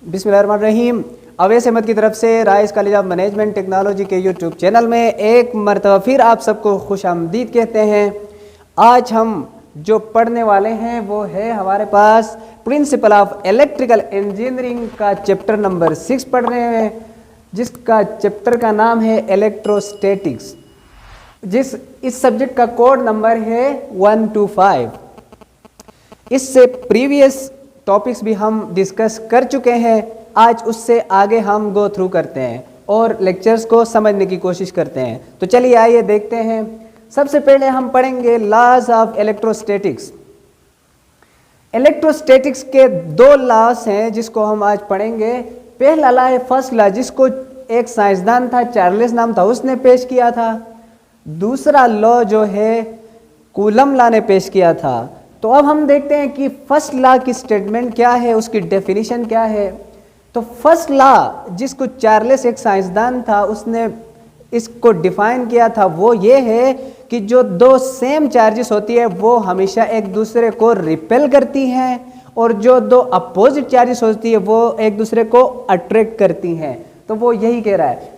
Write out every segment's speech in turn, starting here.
बिस्मिल्लाहिर्रहमानिर्रहीम। अवैस अहमद की तरफ से rice college of management technology के यूट्यूब चैनल में एक मरतबा फिर आप सबको खुश आमदीद कहते हैं। आज हम जो पढ़ने वाले हैं वो है हमारे पास प्रिंसिपल ऑफ इलेक्ट्रिकल इंजीनियरिंग का चैप्टर नंबर 6 पढ़ रहे हैं, जिसका चैप्टर का नाम है इलेक्ट्रोस्टैटिक्स। इस सब्जेक्ट का कोड नंबर है 125। इससे प्रीवियस टॉपिक्स भी हम डिस्कस कर चुके हैं। आज उससे आगे हम गो थ्रू करते हैं और लेक्चर्स को समझने की कोशिश करते हैं। तो चलिए आइए देखते हैं। सबसे पहले हम पढ़ेंगे लॉज ऑफ इलेक्ट्रोस्टैटिक्स। इलेक्ट्रोस्टैटिक्स के दो लॉज हैं जिसको हम आज पढ़ेंगे। पहला लॉ है फर्स्ट लॉ, जिसको एक साइंसदान था चार्ल्स नाम था, उसने पेश किया था। दूसरा लॉ जो है कूलम लॉ ने पेश किया था। तो अब हम देखते हैं कि फर्स्ट लॉ की स्टेटमेंट क्या है, उसकी डेफिनेशन क्या है। तो फर्स्ट लॉ जिसको चार्ल्स एक साइंसदान था उसने इसको डिफाइन किया था, वो ये है कि जो दो सेम चार्जेस होती है वो हमेशा एक दूसरे को रिपेल करती हैं, और जो दो अपोजिट चार्जेस होती है वो एक दूसरे को अट्रैक्ट करती हैं। तो वो यही कह रहा है,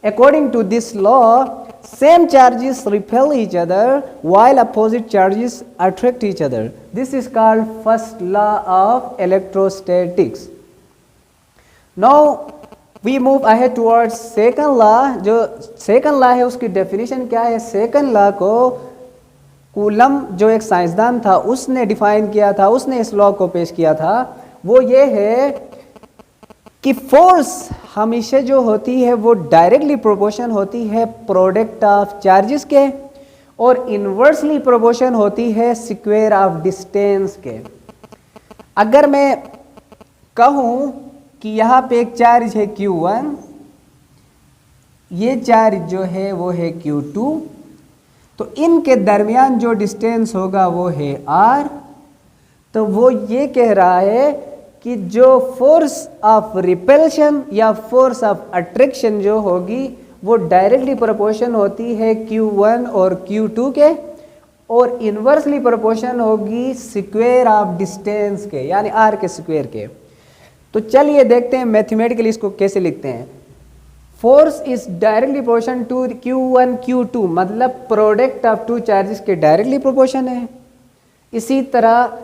according to this law same charges repel each other while opposite charges attract each other. This is called first law of electrostatics. Now we move ahead towards second law. जो second law है उसकी definition क्या है। second law को coulomb जो एक साइंसदान था उसने डिफाइन किया था, उसने इस लॉ को पेश किया था। वो ये है कि फोर्स हमेशा जो होती है वो डायरेक्टली प्रोपोर्शन होती है प्रोडक्ट ऑफ चार्जेस के, और इन्वर्सली प्रोपोर्शन होती है स्क्वायर ऑफ डिस्टेंस के। अगर मैं कहूं कि यहाँ पे एक चार्ज है Q1, ये चार्ज जो है वो है Q2, तो इनके दरमियान जो डिस्टेंस होगा वो है R। तो वो ये कह रहा है कि जो फोर्स ऑफ रिपल्शन या फोर्स ऑफ अट्रैक्शन जो होगी वो डायरेक्टली प्रोपोर्शन होती है Q1 और Q2 के, और इन्वर्सली प्रोपोर्शन होगी स्क्वायर ऑफ डिस्टेंस के, यानी R के स्क्वायर के। तो चलिए देखते हैं मैथमेटिकली इसको कैसे लिखते हैं। Force is directly proportion to Q1 Q2, मतलब प्रोडक्ट ऑफ टू चार्जेस के डायरेक्टली प्रोपोर्शन है। इसी तरह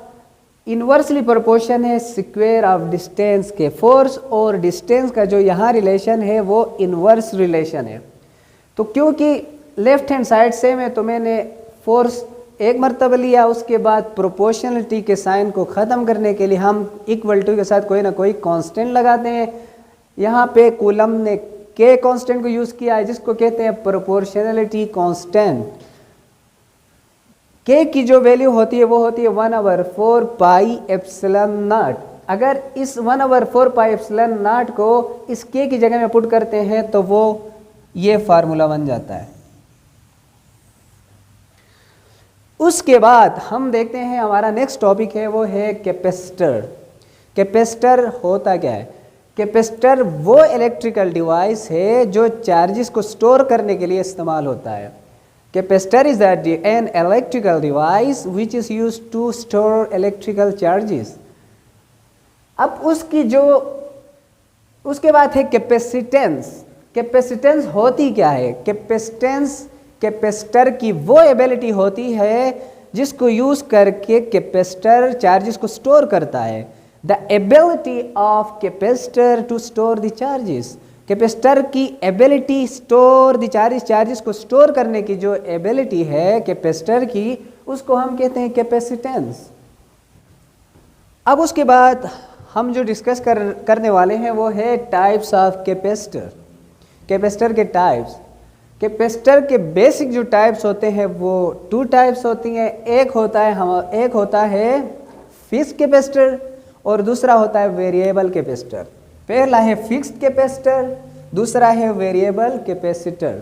इन्वर्सली प्रोपोर्शन है स्क्वायर ऑफ डिस्टेंस के। फोर्स और डिस्टेंस का जो यहाँ रिलेशन है वो इन्वर्स रिलेशन है। तो क्योंकि लेफ्ट हैंड साइड सेम है तो मैंने फोर्स एक मरतबा लिया, उसके बाद प्रोपोर्शनलिटी के साइन को ख़त्म करने के लिए हम इक्वल टू के साथ कोई ना कोई कांस्टेंट लगाते हैं। यहाँ पे कूलम ने के कांस्टेंट को यूज़ किया है जिसको कहते हैं प्रोपोर्शनलिटी कांस्टेंट। के की जो वैल्यू होती है वो होती है 1/4 पाई एप्सिलॉन नॉट। अगर इस 1/4 पाई एप्सिलॉन नॉट को इस के की जगह में पुट करते हैं तो वो ये फार्मूला बन जाता है। उसके बाद हम देखते हैं हमारा नेक्स्ट टॉपिक है वो है कैपेसिटर। कैपेसिटर होता क्या है। कैपेसिटर वो इलेक्ट्रिकल डिवाइस है जो चार्जेस को स्टोर करने के लिए इस्तेमाल होता है। Capacitor is an electrical device which is used to store electrical charges. अब उसके बाद है कैपेसिटेंस। कैपेसिटेंस होती क्या है। कैपेसिटेंस कैपेसिटर की वो एबिलिटी होती है जिसको यूज़ करके कैपेसिटर चार्जेस को स्टोर करता है। The ability of capacitor to store the charges. Capacitor की एबिलिटी स्टोर द चार्जेस को स्टोर करने की जो एबिलिटी है कैपेसिटर की, उसको हम कहते हैं कैपेसिटेंस। अब उसके बाद हम जो डिस्कस करने वाले हैं वो है टाइप्स ऑफ कैपेसिटर। कैपेसिटर के टाइप्स। कैपेसिटर के बेसिक जो टाइप्स होते हैं वो 2 टाइप्स होती हैं। एक होता है फिक्स्ड कैपेसिटर और दूसरा होता है वेरिएबल कैपेसिटर। पहला है फिक्स्ड कैपेसिटर, दूसरा है वेरिएबल कैपेसिटर।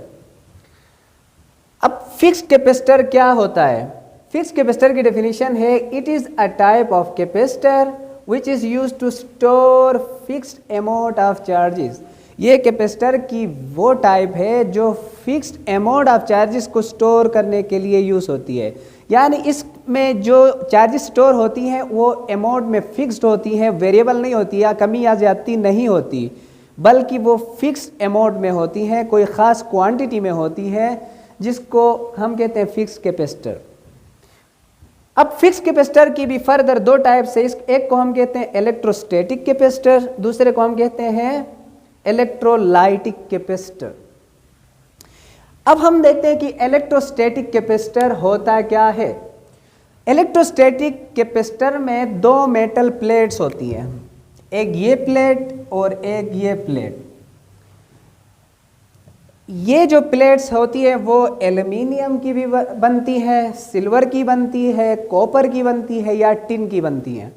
अब फिक्स्ड कैपेसिटर क्या होता है। फिक्स्ड कैपेसिटर की डेफिनेशन है it is a type of capacitor which is used to store fixed amount of charges. ये कैपेसिटर की वो टाइप है जो फिक्स्ड अमाउंट ऑफ चार्जेस को स्टोर करने के लिए यूज होती है। यानी इस में जो चार्जेस स्टोर होती हैं वो अमाउंट में फिक्स्ड होती हैं, वेरिएबल नहीं होती या कमी या ज़्यादती नहीं होती, बल्कि वो फिक्स अमाउंट में होती हैं, कोई ख़ास क्वांटिटी में होती है, जिसको हम कहते हैं फिक्स कैपेसिटर। अब फिक्स कैपेसिटर की भी फर्दर दो टाइप्स है। एक को हम कहते हैं इलेक्ट्रोस्टैटिक कैपेसिटर, दूसरे को हम कहते हैं इलेक्ट्रोलाइटिक कैपेसिटर। अब हम देखते हैं कि इलेक्ट्रोस्टैटिक कैपेसिटर होता क्या है। इलेक्ट्रोस्टैटिक कैपेसिटर में दो मेटल प्लेट्स होती हैं, एक ये प्लेट और एक ये प्लेट। ये जो प्लेट्स होती है वो एल्युमिनियम की भी बनती है, सिल्वर की बनती है, कॉपर की बनती है या टिन की बनती है।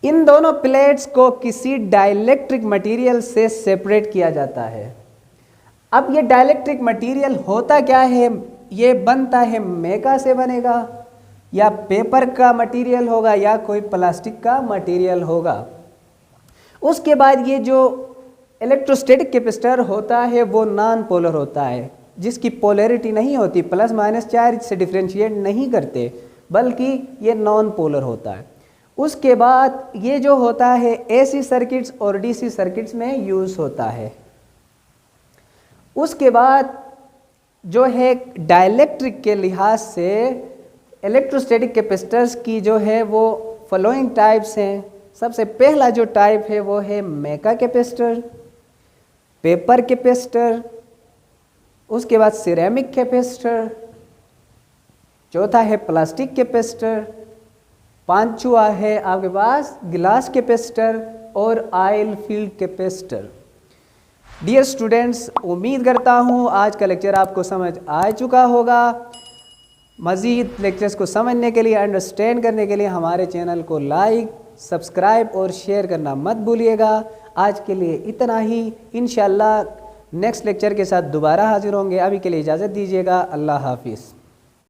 इन दोनों प्लेट्स को किसी डाइलेक्ट्रिक मटेरियल से सेपरेट किया जाता है। अब ये डाइलेक्ट्रिक मटेरियल होता क्या है, ये बनता है मेका से बनेगा या पेपर का मटेरियल होगा या कोई प्लास्टिक का मटेरियल होगा। उसके बाद ये जो इलेक्ट्रोस्टैटिक कैपेसिटर होता है वो नॉन पोलर होता है, जिसकी पोलैरिटी नहीं होती, प्लस माइनस चार्ज से डिफरेंशिएट नहीं करते, बल्कि ये नॉन पोलर होता है। उसके बाद ये जो होता है एसी सर्किट्स और डीसी सर्किट्स में यूज़ होता है। उसके बाद जो है डाइलेक्ट्रिक के लिहाज से इलेक्ट्रोस्टैटिक कैपेसिटर्स की जो है वो फॉलोइंग टाइप्स हैं। सबसे पहला जो टाइप है वो है मेका कैपेसिटर, पेपर कैपेसिटर, उसके बाद सिरेमिक कैपेसिटर, चौथा है प्लास्टिक कैपेसिटर, पांचवा है आपके पास ग्लास कैपेसिटर और oil field capacitor. Dear students, उम्मीद करता हूँ आज का लेक्चर आपको समझ आ चुका होगा। मज़ीद लेक्चर्स को समझने के लिए, अंडरस्टैंड करने के लिए हमारे चैनल को लाइक, सब्सक्राइब और शेयर करना मत भूलिएगा। आज के लिए इतना ही, इंशाल्लाह नेक्स्ट लेक्चर के साथ दोबारा हाजिर होंगे। अभी के लिए इजाज़त दीजिएगा। अल्लाह हाफिज़।